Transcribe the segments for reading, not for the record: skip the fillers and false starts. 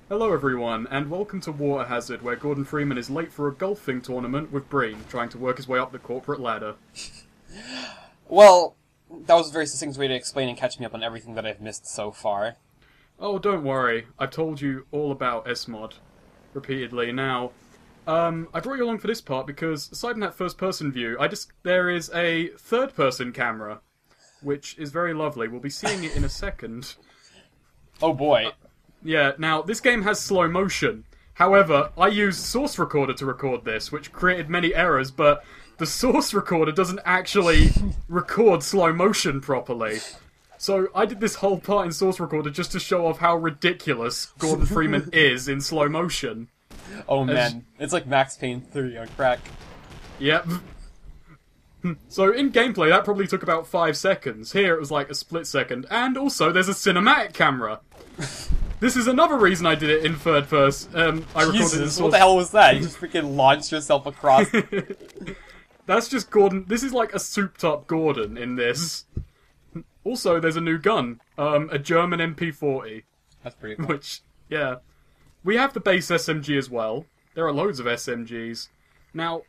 Hello everyone, and welcome to Water Hazard, where Gordon Freeman is late for a golfing tournament with Breen, trying to work his way up the corporate ladder. Well, that was a very succinct way to explain and catch me up on everything that I've missed so far. Oh, don't worry, I've told you all about SMOD repeatedly. Now, I brought you along for this part because, aside from that first-person view, there is a third-person camera, which is very lovely. We'll be seeing it in a second. Oh boy. Yeah, now, this game has slow motion. However, I used Source Recorder to record this, which created many errors, but the Source Recorder doesn't actually record slow motion properly. So I did this whole part in Source Recorder just to show off how ridiculous Gordon Freeman is in slow motion. Oh man, it's like Max Payne 3 on crack. Yep. So in gameplay, that probably took about 5 seconds. Here it was like a split second, and also there's a cinematic camera. This is another reason I did it in third person. I recorded Jesus, in what Source. the hell was that? You just freaking launched yourself across. That's just Gordon. This is like a souped-up Gordon in this. Also, there's a new gun, a German MP40. That's pretty cool. Which, yeah. We have the base SMG as well. There are loads of SMGs. Now,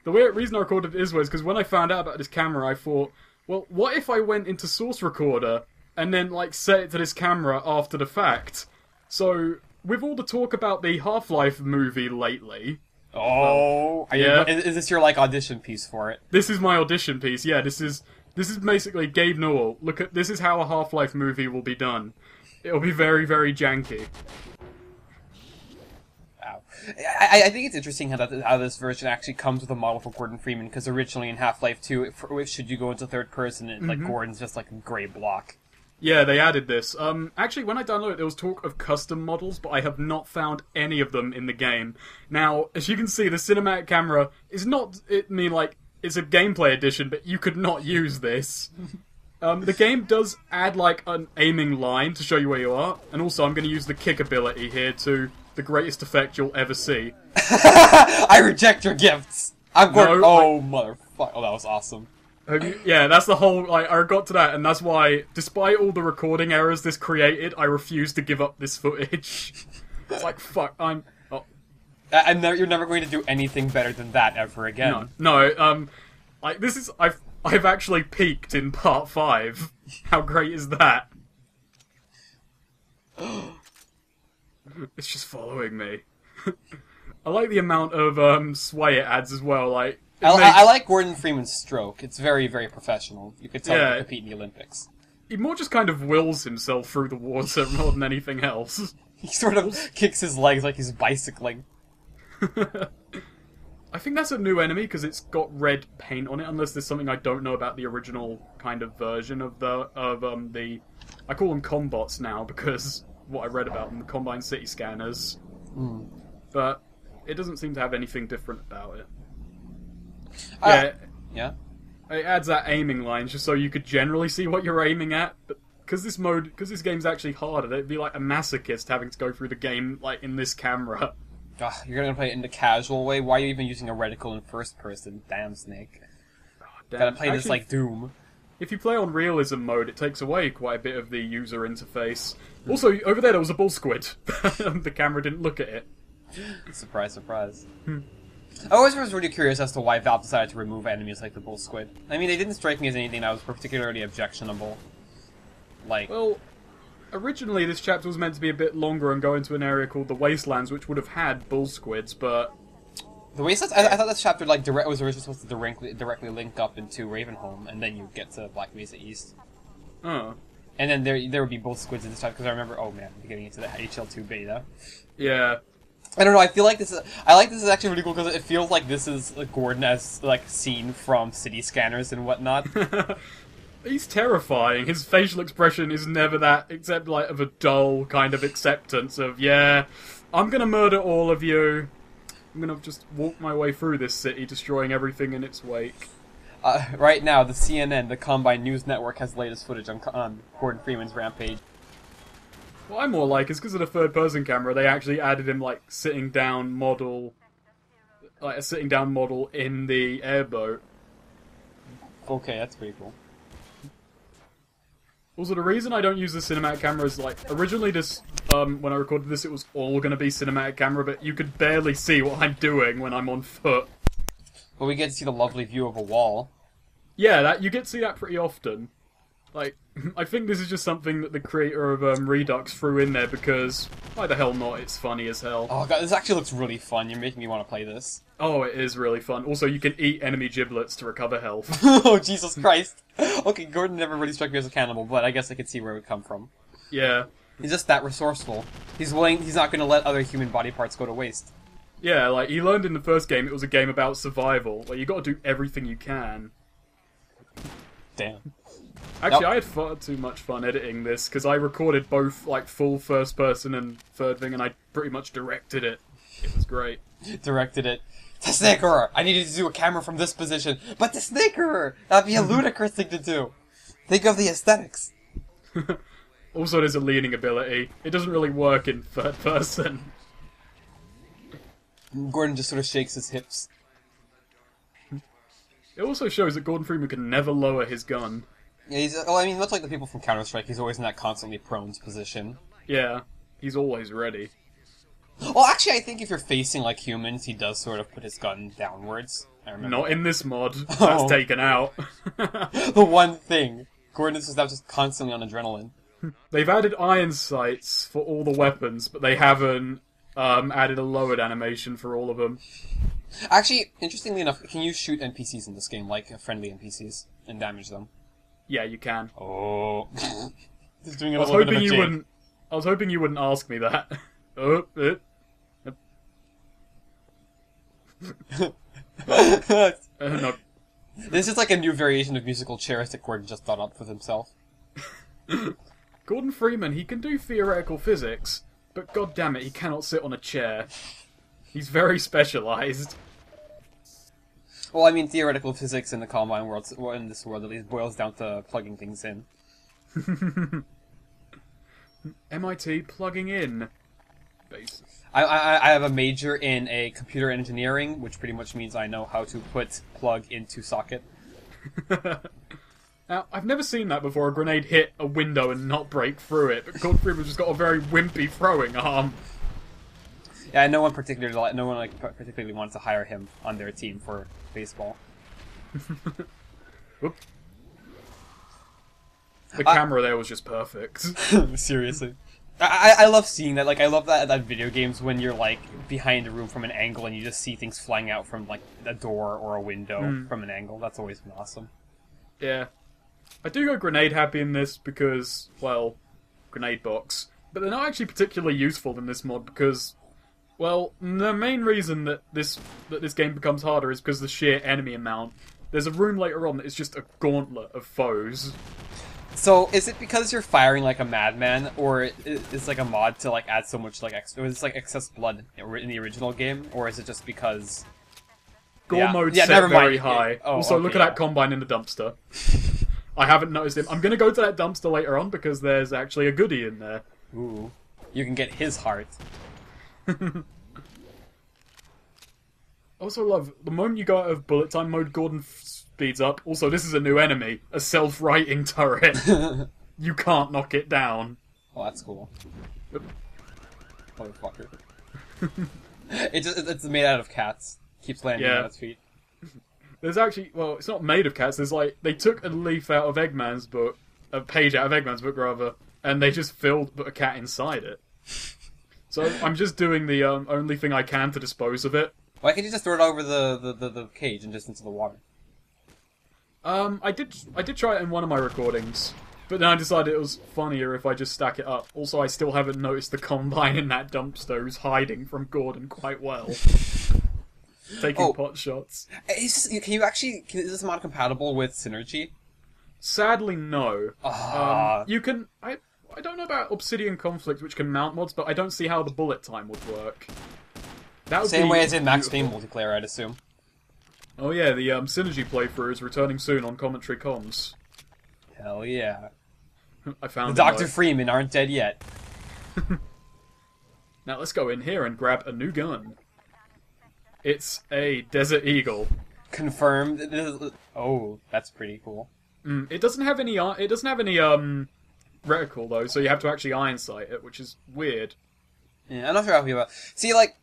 the reason I recorded this was because when I found out about this camera, I thought, well, what if I went into Source Recorder and then, like, set it to this camera after the fact? So, with all the talk about the Half-Life movie lately... Oh, yeah. Is this your, like, audition piece for it? This is my audition piece, yeah, this is basically Gabe Newell. This is how a Half-Life movie will be done. It'll be very, very janky. Wow. I think it's interesting how this version actually comes with a model for Gordon Freeman, because originally in Half-Life 2, should you go into third person, like, Gordon's just like a grey block. Yeah, they added this. Actually, when I downloaded it, there was talk of custom models, but I have not found any of them in the game. Now, as you can see, the cinematic camera is not, it's a gameplay edition, but you could not use this. The game does add, like, an aiming line to show you where you are, and also I'm going to use the kick ability here to the greatest effect you'll ever see. I reject your gifts! I'm Gordon. No, motherfucker. Oh, that was awesome. Yeah, that's the whole, I got to that, and that's why, despite all the recording errors this created, I refuse to give up this footage. It's like, fuck, you're never going to do anything better than that ever again. No, I've actually peaked in part 5. How great is that? It's just following me. I like the amount of, sway it adds as well, like... I like Gordon Freeman's stroke. It's very, very professional. You could tell he could compete in the Olympics. He more just kind of wills himself through the water more than anything else. He sort of kicks his legs like he's bicycling. I think that's a new enemy because it's got red paint on it, unless there's something I don't know about the original kind of version of the I call them combots now because what I read about them, the Combine City Scanners. But it doesn't seem to have anything different about it. Yeah. It adds that aiming line just so you could generally see what you're aiming at. But because this game's actually harder, it'd be like a masochist having to go through the game like in this camera. Ugh, you're gonna play it in the casual way? Why are you even using a reticle in first person? Damn, Snake. Damn. Gotta play this like Doom. If you play on realism mode, it takes away quite a bit of the user interface. Also, over there was a bull squid. The camera didn't look at it. Surprise, surprise. I always was really curious as to why Valve decided to remove enemies like the bull squid. I mean, they didn't strike me as anything that was particularly objectionable. Like... Well, originally this chapter was meant to be a bit longer and go into an area called the Wastelands, which would have had bull squids, but... The Wastelands? I thought this chapter was originally supposed to directly link up into Ravenholm, and then you get to Black Mesa East. Oh. And then there would be bull squids in this chapter, because I remember, oh man, we're getting into the HL2 beta. Yeah. I don't know, I feel like this is actually really cool because it feels like this is Gordon as, like, seen from city scanners and whatnot. He's terrifying. His facial expression is never that, except, like, of a dull kind of acceptance of, yeah, I'm gonna murder all of you. I'm gonna just walk my way through this city, destroying everything in its wake. Right now, the CNN, the Combine News Network, has latest footage on Gordon Freeman's rampage. What I more like is because of the third-person camera, they actually added him, like, sitting down model in the airboat. Okay, that's pretty cool. Also, the reason I don't use the cinematic camera is, like, originally this, when I recorded this, it was all gonna be cinematic camera, but you could barely see what I'm doing when I'm on foot. But we get to see the lovely view of a wall. Yeah, you get to see that pretty often. Like, I think this is just something that the creator of Redux threw in there because, why the hell not, it's funny as hell. Oh god, this actually looks really fun. You're making me want to play this. Oh, it is really fun. Also, you can eat enemy giblets to recover health. Oh, Jesus Christ. Okay, Gordon never really struck me as a cannibal, but I guess I could see where it would come from. Yeah. He's just that resourceful. He's not going to let other human body parts go to waste. Yeah, like, he learned in the first game it was a game about survival. Like, you gotta do everything you can. Damn. Actually, I had far too much fun editing this, because I recorded both, like, full first person and third thing, and I pretty much directed it. It was great. Directed it. The Snicker! I needed to do a camera from this position, but the Snicker! That'd be a ludicrous thing to do. Think of the aesthetics. Also, there's a leaning ability. It doesn't really work in third person. Gordon just sort of shakes his hips. It also shows that Gordon Freeman can never lower his gun. Yeah, well, I mean, much like the people from Counter-Strike, he's always in that constantly prone position. Yeah, he's always ready. Well, actually, I think if you're facing, like, humans, he does sort of put his gun downwards. I remember. Not in this mod. That's Oh. taken out. The one thing. Gordon is just constantly on adrenaline. They've added iron sights for all the weapons, but they haven't added a lowered animation for all of them. Actually, interestingly enough, can you shoot NPCs in this game, like friendly NPCs, and damage them? Yeah, you can. Oh. Just doing I a was little bit of hoping a you jig. wouldn't. I was hoping you wouldn't ask me that. Oh, no. This is like a new variation of musical chairs that Gordon just thought up for himself. Gordon Freeman, he can do theoretical physics, but god damn it, he cannot sit on a chair. He's very specialized. Well, I mean, theoretical physics in the Combine world, well, in this world at least, boils down to plugging things in. MIT plugging in. Basic. I have a major in a computer engineering, which pretty much means I know how to put plug into socket. Now, I've never seen that before, a grenade hit a window and not break through it, but Gordon Freeman's just got a very wimpy throwing arm. Yeah, no one particularly wanted to hire him on their team for baseball. Whoop. The camera there was just perfect. Seriously. I love seeing that. Like, I love that video games when you're, like, behind a room from an angle and you just see things flying out from, like, a door or a window from an angle. That's always been awesome. Yeah. I do go grenade happy in this because, well, grenade box. But they're not actually particularly useful in this mod because, well, the main reason that this game becomes harder is because of the sheer enemy amount. There's a room later on that is just a gauntlet of foes. So, is it because you're firing like a madman, or is like a mod to like add so much like extra? Was like excess blood in the original game, or is it just because Gore mode's yeah, set never mind. very high. Oh, also, okay, look at that Combine in the dumpster. I haven't noticed him. I'm gonna go to that dumpster later on because there's actually a goodie in there. Ooh, you can get his heart. Also love, the moment you go out of bullet time mode, Gordon speeds up. Also, this is a new enemy. A self-righting turret. You can't knock it down. Oh, that's cool. Yep. Motherfucker. It's made out of cats. Keeps landing on its feet. There's actually, well, it's not made of cats. There's like, they took a leaf out of Eggman's book, a page out of Eggman's book rather, and they just put a cat inside it. So I'm just doing the only thing I can to dispose of it. Why can't you just throw it over the cage and just into the water? I did try it in one of my recordings, but then I decided it was funnier if I just stack it up. Also, I still haven't noticed the Combine in that dumpster who's hiding from Gordon quite well. Taking pot shots. Is this mod compatible with Synergy? Sadly, no. You can... I don't know about Obsidian Conflict, which can mount mods, but I don't see how the bullet time would work. That would Same be way as in Max beautiful. Payne multiplayer, I'd assume. Oh yeah, the Synergy playthrough is returning soon on Commentary Comms. Hell yeah. I found The Dr. Freeman aren't dead yet. Now let's go in here and grab a new gun. It's a Desert Eagle. Confirmed. Oh, that's pretty cool. It doesn't have any reticle though, so you have to actually iron sight it, which is weird. Yeah, I'm not sure how I feel about it. See, like,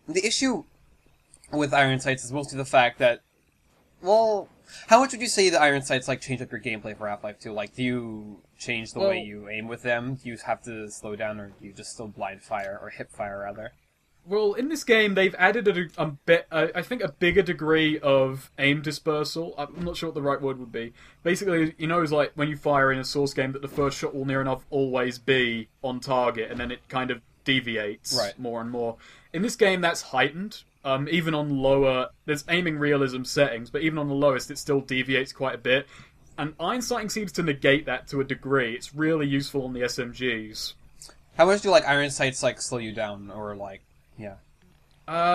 the issue with iron sights is mostly the fact that, well, how much would you say the iron sights, like, change up your gameplay for Half-Life 2? Like, do you change the way you aim with them? Do you have to slow down, or do you just still blind fire, or hip fire, rather? Well, in this game, they've added a bit, I think, a bigger degree of aim dispersal. I'm not sure what the right word would be. Basically, you know, it's like when you fire in a Source game that the first shot will near enough always be on target, and then it kind of deviates more and more. In this game, that's heightened. Even on lower, there's aiming realism settings, but even on the lowest, it still deviates quite a bit. And iron sighting seems to negate that to a degree. It's really useful on the SMGs. How much do, like, iron sights, like, slow you down, or, like... Yeah.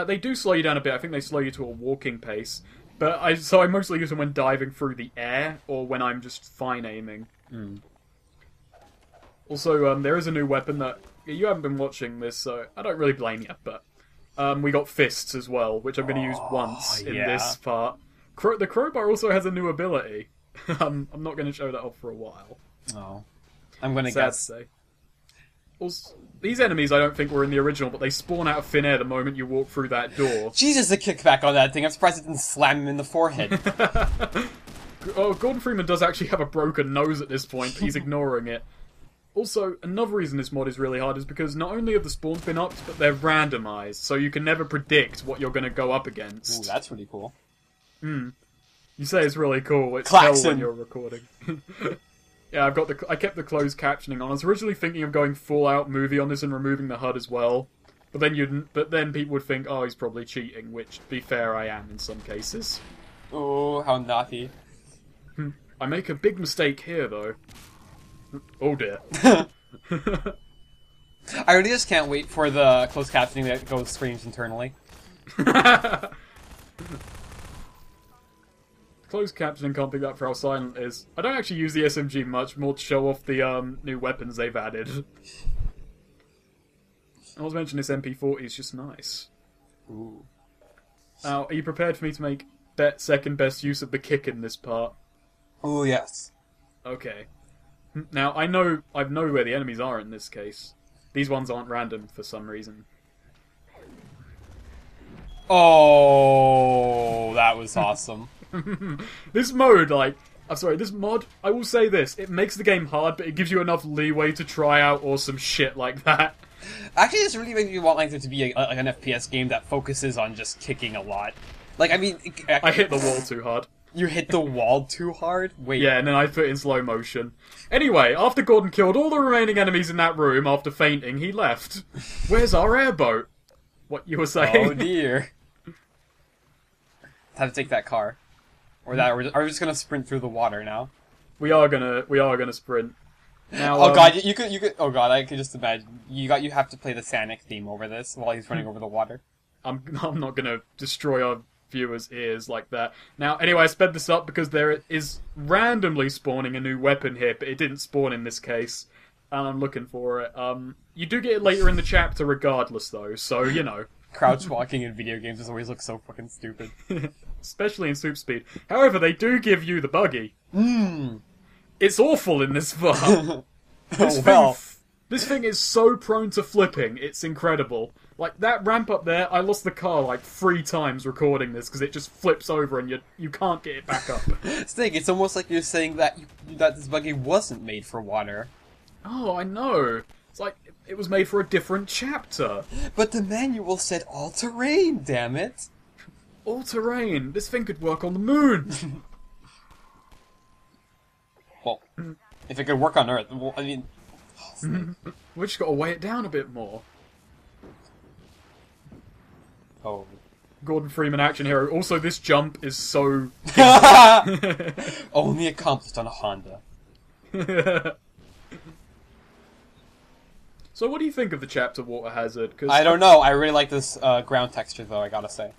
They do slow you down a bit. I think they slow you to a walking pace. But I mostly use them when diving through the air, or when I'm just fine aiming. Also, there is a new weapon that... You haven't been watching this, so I don't really blame you, but... we got fists as well, which I'm going to use once in this part. The crowbar also has a new ability. I'm not going to show that off for a while. Oh. I'm going to Sad guess... to say. Also, these enemies I don't think were in the original, but they spawn out of thin air the moment you walk through that door. Jesus, the kickback on that thing. I'm surprised it didn't slam him in the forehead. Oh, Gordon Freeman does actually have a broken nose at this point, but he's ignoring it. Also, another reason this mod is really hard is because not only have the spawns been upped, but they're randomized, so you can never predict what you're going to go up against. Ooh, that's really cool. You say it's really cool. It's Klaxon. hell when you're recording. Yeah, I kept the closed captioning on. I was originally thinking of going full out movie on this and removing the HUD as well. But then people would think, oh, he's probably cheating, which, to be fair, I am in some cases. Oh, how naughty. I make a big mistake here, though. Oh dear. I really just can't wait for the closed captioning that goes screams internally. Closed captioning can't pick that for how silent it is. I don't actually use the SMG much, more to show off the new weapons they've added. I was mentioning this MP40 is just nice. Ooh. Now, are you prepared for me to make second best use of the kick in this part? Oh yes. Okay. Now, I know where the enemies are in this case. These ones aren't random for some reason. Oh, that was awesome. This mod, I will say this, it makes the game hard, but it gives you enough leeway to try out awesome shit like that. Actually, this really makes me want like there to be like an FPS game that focuses on just kicking a lot. Like, I mean... I hit the wall too hard. You hit the wall too hard? Wait. Yeah, and then I put it in slow motion. Anyway, after Gordon killed all the remaining enemies in that room after fainting, he left. Where's our airboat? What you were saying? Oh dear. Have to take that car. Or are we just gonna sprint through the water now? We are gonna sprint. Now, oh god, you could. Oh god, I could just imagine. You have to play the Sanic theme over this while he's running over the water. I'm not gonna destroy our viewers' ears like that. Now, anyway, I sped this up because there is randomly spawning a new weapon here, but it didn't spawn in this case, and I'm looking for it. You do get it later in the chapter regardless, though, so, you know. Crouch walking in video games just always looks so fucking stupid. Especially in Super Speed. However, they do give you the buggy. It's awful in this part. This thing is so prone to flipping, it's incredible. Like, that ramp up there, I lost the car like 3 times recording this, because it just flips over and you can't get it back up. Snake, it's almost like you're saying that this buggy wasn't made for water. Oh, I know. It's like, it was made for a different chapter. But the manual said all-terrain, damn it. All-terrain? This thing could work on the moon. Well, if it could work on Earth, well, I mean... We just gotta weigh it down a bit more. Oh. Gordon Freeman action hero. Also, this jump is so... Only accomplished on a Honda. So what do you think of the chapter Water Hazard? Cause I don't know. I really like this ground texture, though, I gotta say.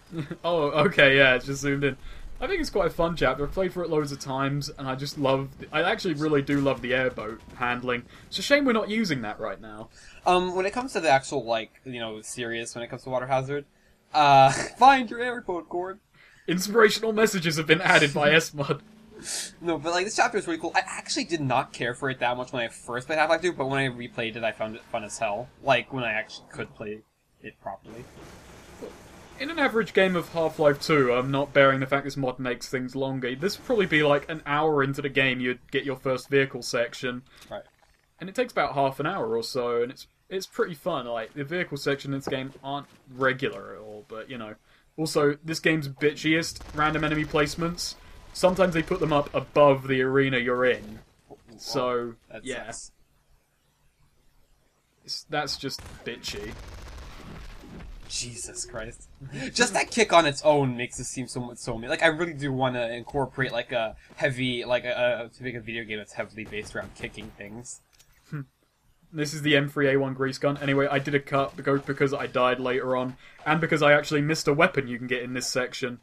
Oh, okay, yeah, it's just zoomed in. I think it's quite a fun chapter. I've played through it loads of times, and I just love... I actually really do love the airboat handling. It's a shame we're not using that right now. When it comes to the actual, like, you know, serious, when it comes to Water Hazard, find your airboat, Gord. Inspirational messages have been added by SMOD. No, but like this chapter is really cool. I actually did not care for it that much when I first played Half-Life 2, but when I replayed it, I found it fun as hell. Like when I actually could play it properly. In an average game of Half-Life 2, I'm not bearing the fact this mod makes things longer. This would probably be like an hour into the game you'd get your first vehicle section. Right. And it takes about half an hour or so, and it's pretty fun. Like, the vehicle section in this game aren't regular at all, but, you know. Also, this game's bitchiest random enemy placements, sometimes they put them up above the arena you're in. So, yeah. That's just bitchy. Jesus Christ. Just that kick on its own makes it seem so mean. Like, I really do want to incorporate, like, a heavy, like, to make a video game that's heavily based around kicking things. This is the M3A1 grease gun. Anyway, I did a cut because I died later on, and because I actually missed a weapon you can get in this section.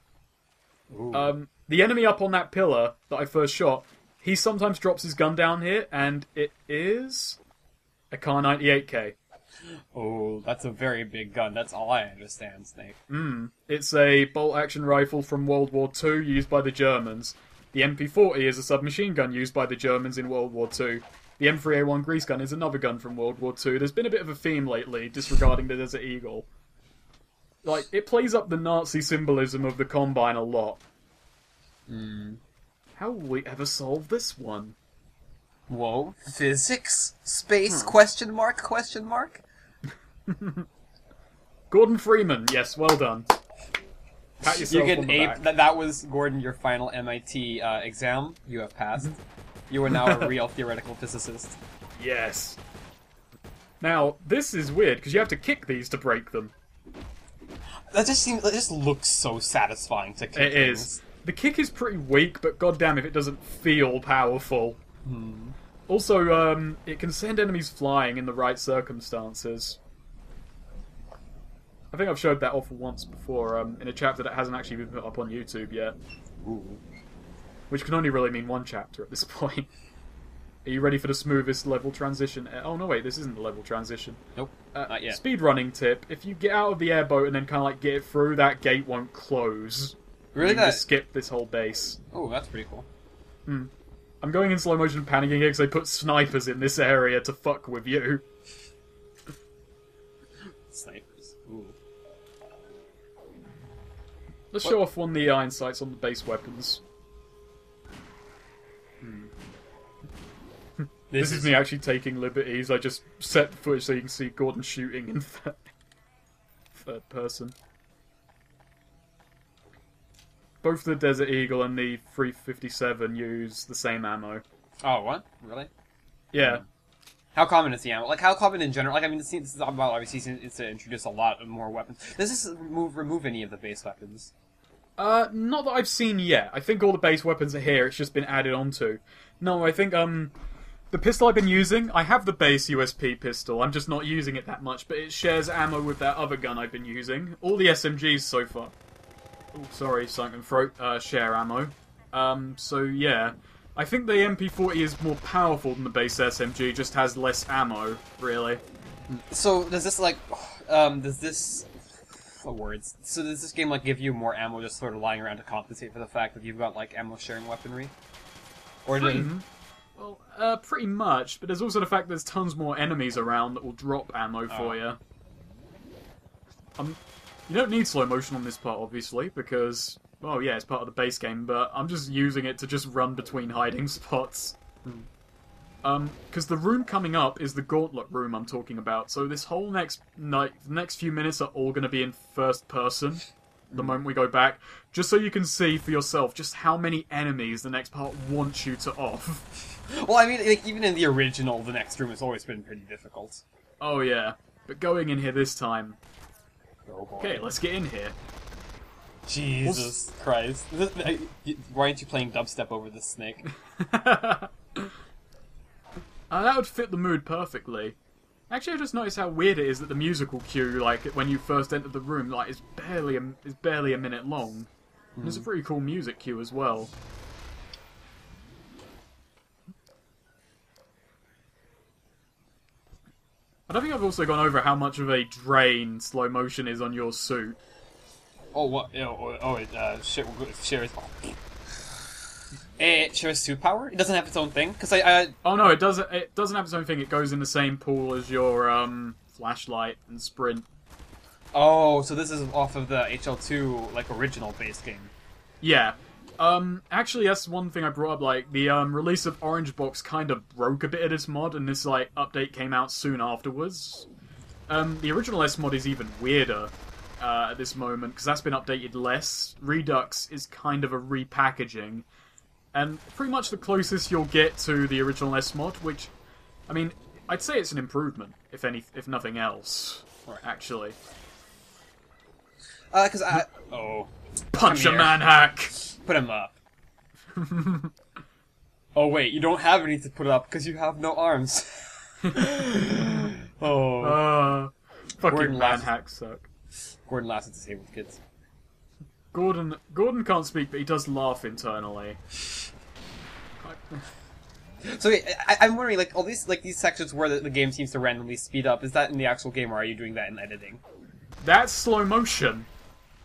Ooh. The enemy up on that pillar that I first shot, he sometimes drops his gun down here, and it is a Kar 98K. Oh, that's a very big gun. That's all I understand, Snake. It's a bolt-action rifle from World War II used by the Germans. The MP40 is a submachine gun used by the Germans in World War II. The M3A1 grease gun is another gun from World War II. There's been a bit of a theme lately, disregarding the Desert Eagle. Like, it plays up the Nazi symbolism of the Combine a lot. How will we ever solve this one? Whoa. Physics? Space? Question mark? Question mark? Gordon Freeman, yes, well done. Pat yourself You on get the A. back. That was, Gordon, your final MIT exam. You have passed. You are now a real theoretical physicist. Yes. Now, this is weird, because you have to kick these to break them. That just looks so satisfying to kick It things. is. The kick is pretty weak, but goddamn if it doesn't feel powerful. Also, it can send enemies flying in the right circumstances. I think I've showed that off once before, in a chapter that hasn't actually been put up on YouTube yet. Ooh. Which can only really mean one chapter at this point. Are you ready for the smoothest level transition? Oh no, wait, this isn't the level transition. Nope, not yet. Speedrunning tip, if you get out of the airboat and then kind of like get it through, that gate won't close. Really? You can just skip this whole base. Oh, that's pretty cool. I'm going in slow motion panicking here because they put snipers in this area to fuck with you. Snipers. Ooh. Let's show off one of the iron sights on the base weapons. This is me actually taking liberties. I just set the footage so you can see Gordon shooting in third person. Both the Desert Eagle and the 357 use the same ammo. Oh, what? Really? Yeah. How common is the ammo? Like, how common in general? Like, I mean, this is about, obviously, it's to introduce a lot of more weapons. Does this remove any of the base weapons? Not that I've seen yet. I think all the base weapons are here, it's just been added onto. No, I think, the pistol I've been using, I have the base USP pistol, I'm just not using it that much, but it shares ammo with that other gun I've been using. All the SMGs so far. Oh, sorry, sunken throat, share ammo. So yeah. I think the MP40 is more powerful than the base SMG, just has less ammo, really. So, does this, like, what words? So does this game, like, give you more ammo just sort of lying around to compensate for the fact that you've got, like, ammo-sharing weaponry? Or Well, pretty much, but there's also the fact there's tons more enemies around that will drop ammo for you. You don't need slow motion on this part, obviously, because, well, yeah, it's part of the base game, but I'm just using it to just run between hiding spots. Because the room coming up is the gauntlet room I'm talking about, so this whole the next few minutes are all going to be in first person, the moment we go back, just so you can see for yourself just how many enemies the next part wants you to off. Well, I mean, like, even in the original, the next room has always been pretty difficult. Oh yeah, but going in here this time... Oh boy. Okay, let's get in here. Jesus Christ. Why aren't you playing dubstep over this snake? That would fit the mood perfectly. Actually, I just noticed how weird it is that the musical cue, like, when you first enter the room, like, is barely a minute long. And it's a pretty cool music cue as well. I don't think I've also gone over how much of a drain slow motion is on your suit. Oh, what? Shit, is... It shares suit power? It doesn't have its own thing? Because I Oh no, it doesn't. It doesn't have its own thing. It goes in the same pool as your flashlight and sprint. Oh, so this is off of the HL2, like, original base game. Yeah. Actually, that's one thing I brought up. Like the release of Orange Box kind of broke a bit of this mod, and this like update came out soon afterwards. The original SMOD is even weirder at this moment because that's been updated less. Redux is kind of a repackaging. And pretty much the closest you'll get to the original SMOD, which, I mean, I'd say it's an improvement, if nothing else. Right. Actually. Because I... Oh. Punch a man hack! Put him up. Oh wait, you don't have any to put up because you have no arms. Oh. Fucking man hacks suck. Gordon laughs at disabled kids. Gordon can't speak, but he does laugh internally. So wait, I'm wondering, like, all these sections where the game seems to randomly speed up, is that in the actual game, or are you doing that in editing? That's slow motion.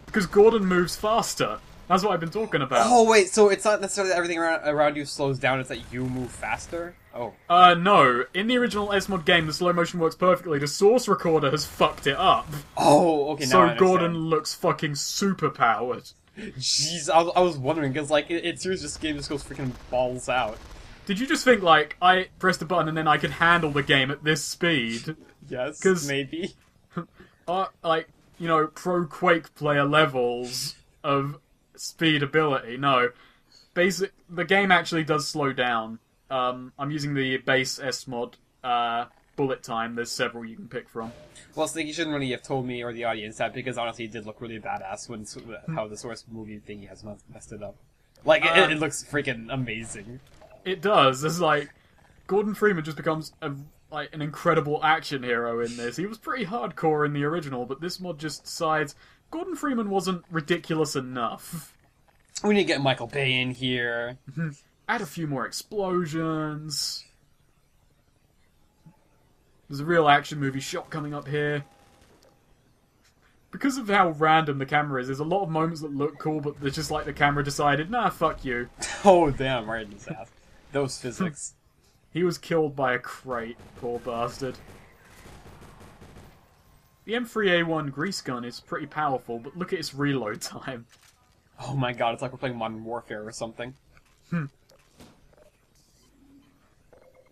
Because Gordon moves faster. That's what I've been talking about. Oh wait, so it's not necessarily that everything around you slows down, it's that you move faster? Oh. No. In the original SMOD game, the slow motion works perfectly. The source recorder has fucked it up. Oh, okay, now I So understand. Gordon looks fucking super powered. Jeez, I was wondering, because, like, it seriously, this game just goes freaking balls out. Did you just think, like, I pressed the button and then I could handle the game at this speed? Yes, 'Cause- maybe. Like, you know, pro Quake player levels of speed ability. No. The game actually does slow down. I'm using the base SMOD bullet time. There's several you can pick from. Well, so you shouldn't really have told me or the audience that, because honestly it did look really badass when how the source movie thingy has messed it up. Like, it looks freaking amazing. It does. It's like, Gordon Freeman just becomes an incredible action hero in this. He was pretty hardcore in the original, but this mod just decides Gordon Freeman wasn't ridiculous enough. We need to get Michael Bay in here. Add a few more explosions. There's a real action movie shot coming up here. Because of how random the camera is, there's a lot of moments that look cool, but they're just like the camera decided, nah, fuck you. Oh, damn, right in his ass. Those physics. He was killed by a crate, poor bastard. The M3A1 grease gun is pretty powerful, but look at its reload time. Oh my god, it's like we're playing Modern Warfare or something.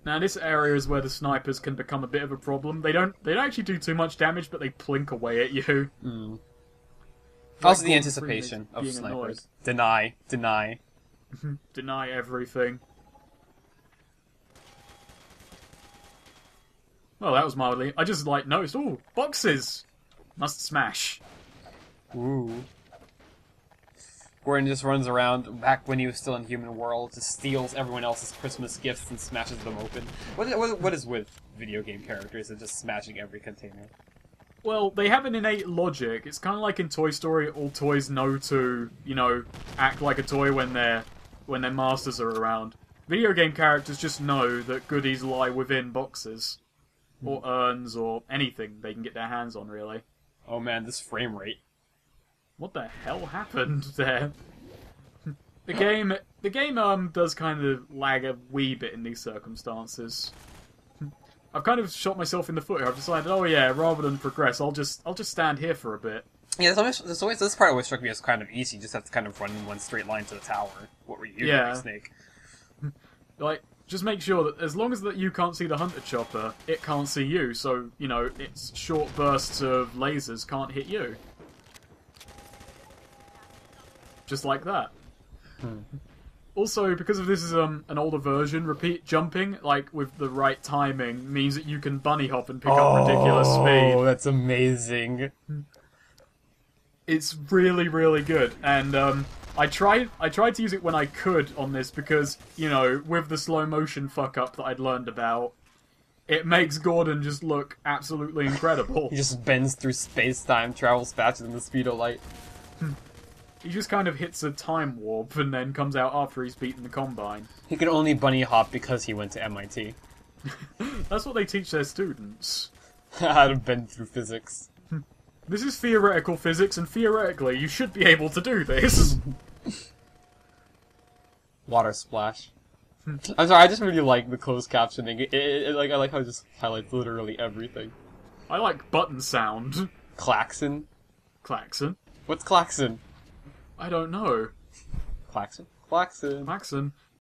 Now this area is where the snipers can become a bit of a problem. They don't actually do too much damage, but they plink away at you. Mm. Like Also the Gordon anticipation Freeman of being annoyed. snipers. Deny. Deny everything. Well, that was mildly. I just noticed. Ooh, boxes. Must smash. Ooh. Gordon just runs around, back when he was still in Human World, just steals everyone else's Christmas gifts and smashes them open. What is with video game characters and just smashing every container? Well, they have an innate logic. It's kind of like in Toy Story, all toys know to, you know, act like a toy when their masters are around. Video game characters just know that goodies lie within boxes. Or urns, or anything they can get their hands on, really. Oh man, this frame rate. What the hell happened there? The game does kind of lag a wee bit in these circumstances. I've kind of shot myself in the foot here. I've decided, oh yeah, rather than progress, I'll just stand here for a bit. Yeah, this part always struck me as kind of easy. You just have to kind of run in one straight line to the tower. What were you doing, Snake? Like, just make sure that as long as that you can't see the hunter chopper, it can't see you. So, you know, its short bursts of lasers can't hit you. Just like that. Also, because of this is an older version, repeat jumping, like with the right timing, means that you can bunny hop and pick up ridiculous speed. Oh, that's amazing. It's really, really good, and I tried to use it when I could on this because, you know, with the slow motion fuck up that I'd learned about, it makes Gordon just look absolutely incredible. He just bends through space-time, travels faster than the speed of light. He just kind of hits a time warp and then comes out after he's beaten the Combine. He could only bunny hop because he went to MIT. That's what they teach their students. How to bend through physics. This is theoretical physics, and theoretically, you should be able to do this. Water splash. I'm sorry, I just really like the closed captioning. Like I like how it just highlights literally everything. I like button sound. Klaxon. Klaxon. What's klaxon? I don't know. Klaxon. Klaxon. Klaxon.